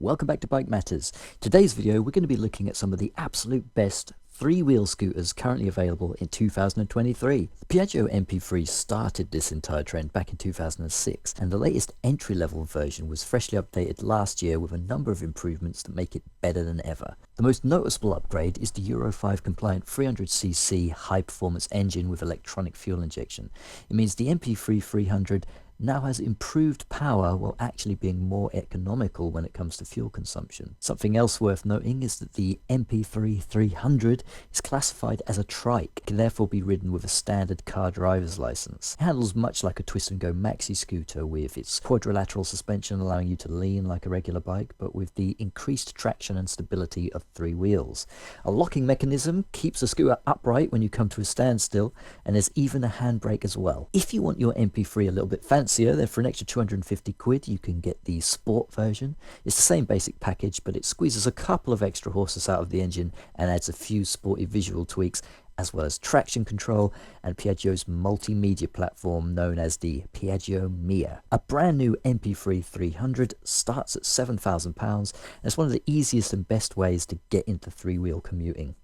welcome back to Bike Matters. Today's video we're going to be looking at some of the absolute best three-wheel scooters currently available in 2023. The Piaggio MP3 started this entire trend back in 2006, and the latest entry-level version was freshly updated last year with a number of improvements that make it better than ever. The most noticeable upgrade is the Euro 5 compliant 300cc high-performance engine with electronic fuel injection. It means the MP3 300 now has improved power while actually being more economical when it comes to fuel consumption. Something else worth noting is that the MP3 300 is classified as a trike, can therefore be ridden with a standard car driver's license. It handles much like a twist and go maxi scooter with its quadrilateral suspension allowing you to lean like a regular bike, but with the increased traction and stability of three wheels. A locking mechanism keeps the scooter upright when you come to a standstill, and there's even a handbrake as well. If you want your MP3 a little bit fancier, then for an extra 250 quid you can get the sport version. It's the same basic package, but it squeezes a couple of extra horses out of the engine and adds a few sporty visual tweaks, as well as traction control and Piaggio's multimedia platform known as the Piaggio Mia. A brand new MP3 300 starts at £7,000 and it's one of the easiest and best ways to get into three-wheel commuting.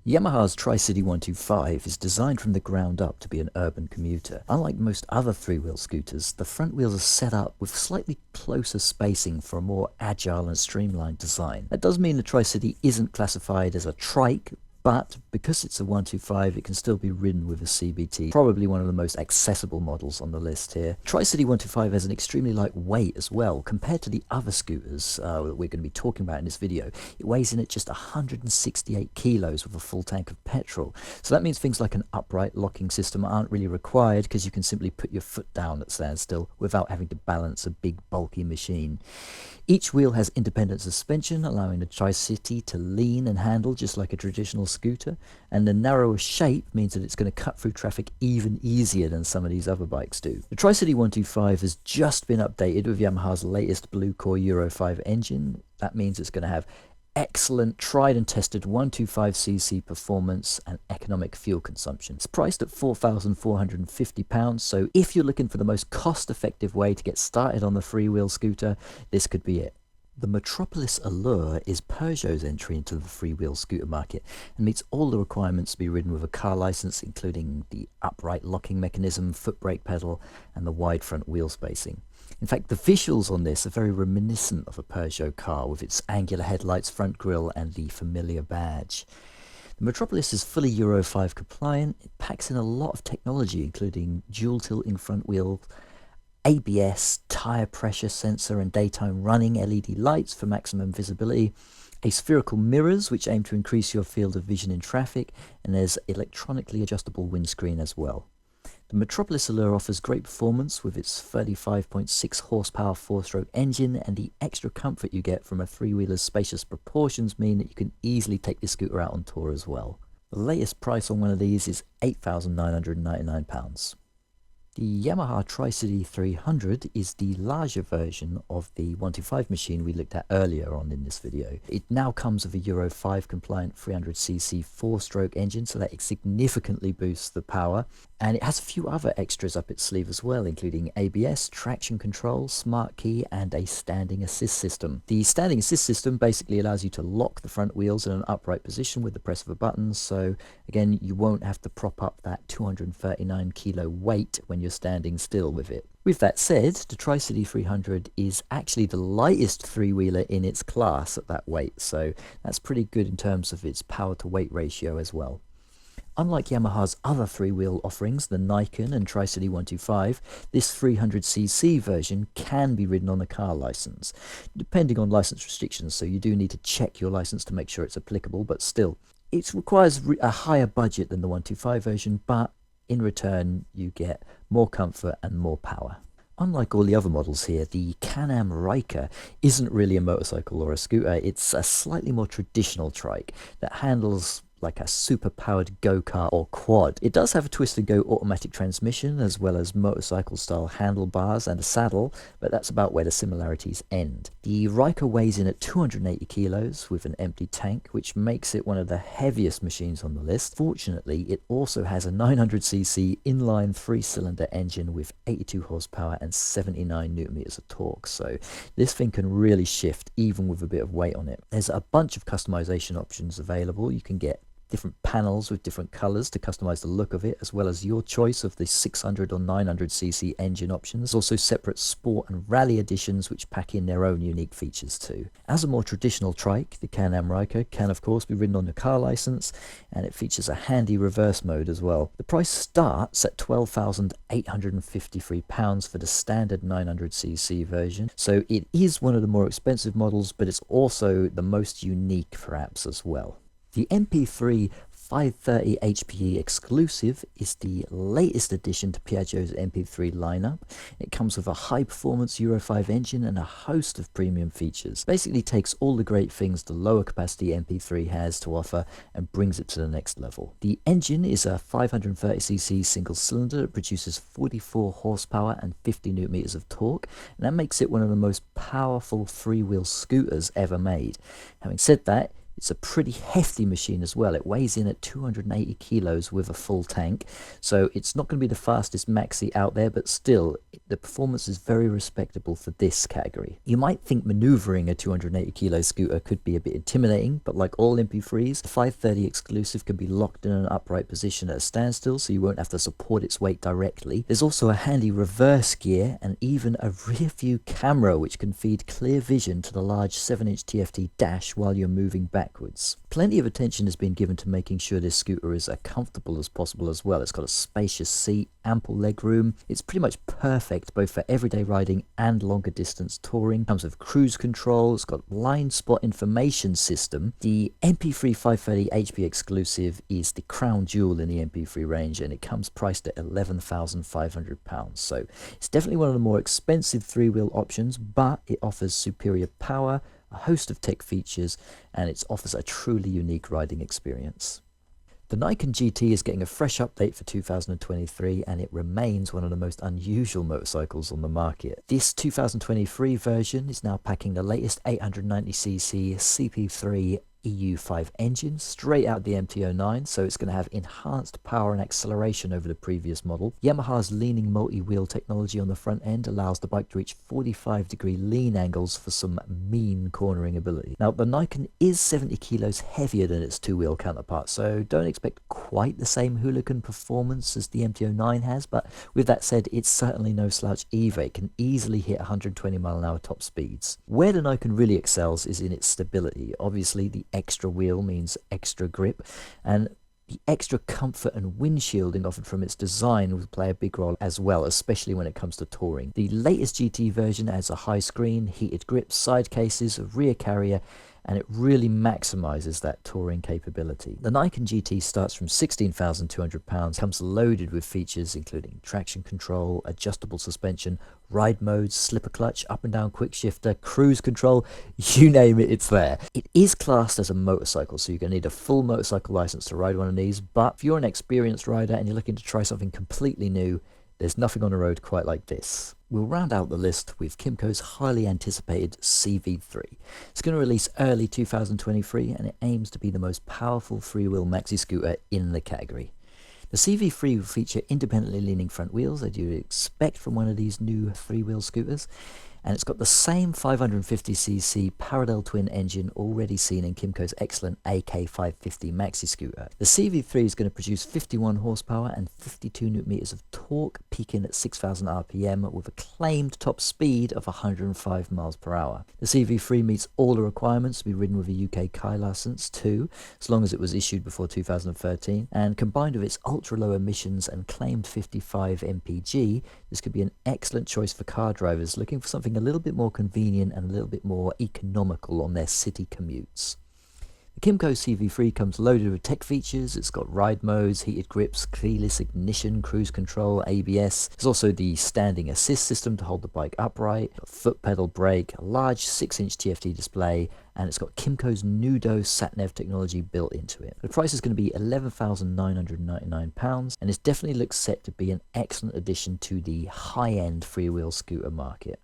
Yamaha's Tricity 125 is designed from the ground up to be an urban commuter. Unlike most other three-wheel scooters, the front wheels are set up with slightly closer spacing for a more agile and streamlined design. That does mean the Tricity isn't classified as a trike, but because it's a 125, it can still be ridden with a CBT, probably one of the most accessible models on the list here. Tricity 125 has an extremely light weight as well. Compared to the other scooters that we're going to be talking about in this video, it weighs in at just 168 kilos with a full tank of petrol. So that means things like an upright locking system aren't really required because you can simply put your foot down at standstill without having to balance a big bulky machine. Each wheel has independent suspension, allowing the Tricity to lean and handle just like a traditional scooter, and the narrower shape means that it's going to cut through traffic even easier than some of these other bikes do. The Tricity 125 has just been updated with Yamaha's latest Blue Core Euro 5 engine. That means it's going to have excellent, tried and tested 125cc performance and economic fuel consumption. It's priced at £4,450, so if you're looking for the most cost-effective way to get started on the freewheel scooter, this could be it. The Metropolis Allure is Peugeot's entry into the freewheel scooter market and meets all the requirements to be ridden with a car license, including the upright locking mechanism, foot brake pedal, and the wide front wheel spacing. In fact, the visuals on this are very reminiscent of a Peugeot car with its angular headlights, front grille, and the familiar badge. The Metropolis is fully Euro 5 compliant. It packs in a lot of technology, including dual tilting front wheel, ABS, tyre pressure sensor and daytime running LED lights for maximum visibility, aspherical mirrors which aim to increase your field of vision in traffic, and there's electronically adjustable windscreen as well. The Metropolis Allure offers great performance with its 35.6 horsepower 4-stroke engine, and the extra comfort you get from a three-wheeler's spacious proportions mean that you can easily take this scooter out on tour as well. The latest price on one of these is £8,999. The Yamaha Tricity 300 is the larger version of the 125 machine we looked at earlier on in this video. It now comes with a Euro 5 compliant 300cc 4-stroke engine, so that it significantly boosts the power, and it has a few other extras up its sleeve as well, including ABS, traction control, smart key, and a standing assist system. The standing assist system basically allows you to lock the front wheels in an upright position with the press of a button, so again you won't have to prop up that 239 kilo weight when you're standing still with it. With that said, the Tricity 300 is actually the lightest three-wheeler in its class at that weight, so that's pretty good in terms of its power to weight ratio as well. Unlike Yamaha's other three-wheel offerings, the Niken and Tricity 125, this 300cc version can be ridden on a car license, depending on license restrictions, so you do need to check your license to make sure it's applicable, but still. It requires a higher budget than the 125 version, but in return you get more comfort and more power. Unlike all the other models here, the Can-Am Ryker isn't really a motorcycle or a scooter. It's a slightly more traditional trike that handles like a super powered go-kart or quad. It does have a twist and go automatic transmission as well as motorcycle style handlebars and a saddle, but that's about where the similarities end. The Ryker weighs in at 280 kilos with an empty tank, which makes it one of the heaviest machines on the list. Fortunately, it also has a 900cc inline 3-cylinder engine with 82 horsepower and 79 newton meters of torque, so this thing can really shift even with a bit of weight on it. There's a bunch of customization options available. You can get different panels with different colors to customize the look of it, as well as your choice of the 600 or 900cc engine options. Also separate sport and rally editions which pack in their own unique features too. As a more traditional trike, the Can-Am Ryker can of course be ridden on a car license, and it features a handy reverse mode as well. The price starts at £12,853 for the standard 900cc version, so it is one of the more expensive models, but it's also the most unique perhaps as well. The MP3 530 HPE exclusive is the latest addition to Piaggio's MP3 lineup. It comes with a high-performance Euro 5 engine and a host of premium features. Basically takes all the great things the lower capacity MP3 has to offer and brings it to the next level. The engine is a 530cc single cylinder that produces 44 horsepower and 50 newton meters of torque, and that makes it one of the most powerful three-wheel scooters ever made. Having said that, it's a pretty hefty machine as well. It weighs in at 280 kilos with a full tank, so it's not going to be the fastest maxi out there, but still, the performance is very respectable for this category. You might think maneuvering a 280 kilo scooter could be a bit intimidating, but like all MP3s, the 530 exclusive can be locked in an upright position at a standstill, so you won't have to support its weight directly. There's also a handy reverse gear and even a rear view camera which can feed clear vision to the large 7-inch TFT dash while you're moving backwards. Plenty of attention has been given to making sure this scooter is as comfortable as possible as well. It's got a spacious seat, ample legroom. It's pretty much perfect both for everyday riding and longer distance touring. Comes with cruise control. It's got blind spot information system. The MP3 530 HP exclusive is the crown jewel in the MP3 range, and it comes priced at £11,500. So it's definitely one of the more expensive three-wheel options, but it offers superior power, a host of tech features, and it offers a truly unique riding experience. The Niken GT is getting a fresh update for 2023, and it remains one of the most unusual motorcycles on the market. This 2023 version is now packing the latest 890cc CP3 EU5 engine straight out the MT09, so it's going to have enhanced power and acceleration over the previous model. Yamaha's leaning multi-wheel technology on the front end allows the bike to reach 45-degree lean angles for some mean cornering ability. Now, the Niken is 70 kilos heavier than its two-wheel counterpart, so don't expect quite the same hooligan performance as the MT09 has, but with that said, it's certainly no slouch either. It can easily hit 120 mile/h top speeds. Where the Niken really excels is in its stability. Obviously, the extra wheel means extra grip, and the extra comfort and windshielding offered from its design will play a big role as well, especially when it comes to touring. The latest GT version has a high screen, heated grips, side cases, a rear carrier, and it really maximizes that touring capability. The Niken GT starts from £16,200, comes loaded with features including traction control, adjustable suspension, ride modes, slipper clutch, up and down quick shifter, cruise control, you name it, it's there. It is classed as a motorcycle, so you're going to need a full motorcycle license to ride one of these, but if you're an experienced rider and you're looking to try something completely new, there's nothing on the road quite like this. We'll round out the list with Kymco's highly anticipated CV3. It's going to release early 2023, and it aims to be the most powerful three-wheel maxi scooter in the category. The CV3 will feature independently leaning front wheels that you'd expect from one of these new three-wheel scooters, and it's got the same 550cc parallel twin engine already seen in Kymco's excellent AK550 maxi scooter. The CV3 is going to produce 51 horsepower and 52 newton meters of torque, peaking at 6,000 RPM with a claimed top speed of 105 miles per hour. The CV3 meets all the requirements to be ridden with a UK Kai license too, as long as it was issued before 2013, and combined with its ultra-low emissions and claimed 55 mpg, this could be an excellent choice for car drivers looking for something a little bit more convenient and a little bit more economical on their city commutes. The Kymco CV3 comes loaded with tech features. It's got ride modes, heated grips, keyless ignition, cruise control, ABS. There's also the standing assist system to hold the bike upright, a foot pedal brake, a large 6-inch TFT display, and it's got Kymco's Nudo sat-nav technology built into it. The price is going to be £11,999, and it definitely looks set to be an excellent addition to the high-end freewheel scooter market.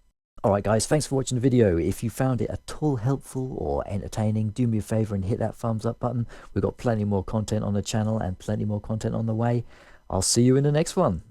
Alright guys, thanks for watching the video. If you found it at all helpful or entertaining, do me a favour and hit that thumbs up button. We've got plenty more content on the channel and plenty more content on the way. I'll see you in the next one.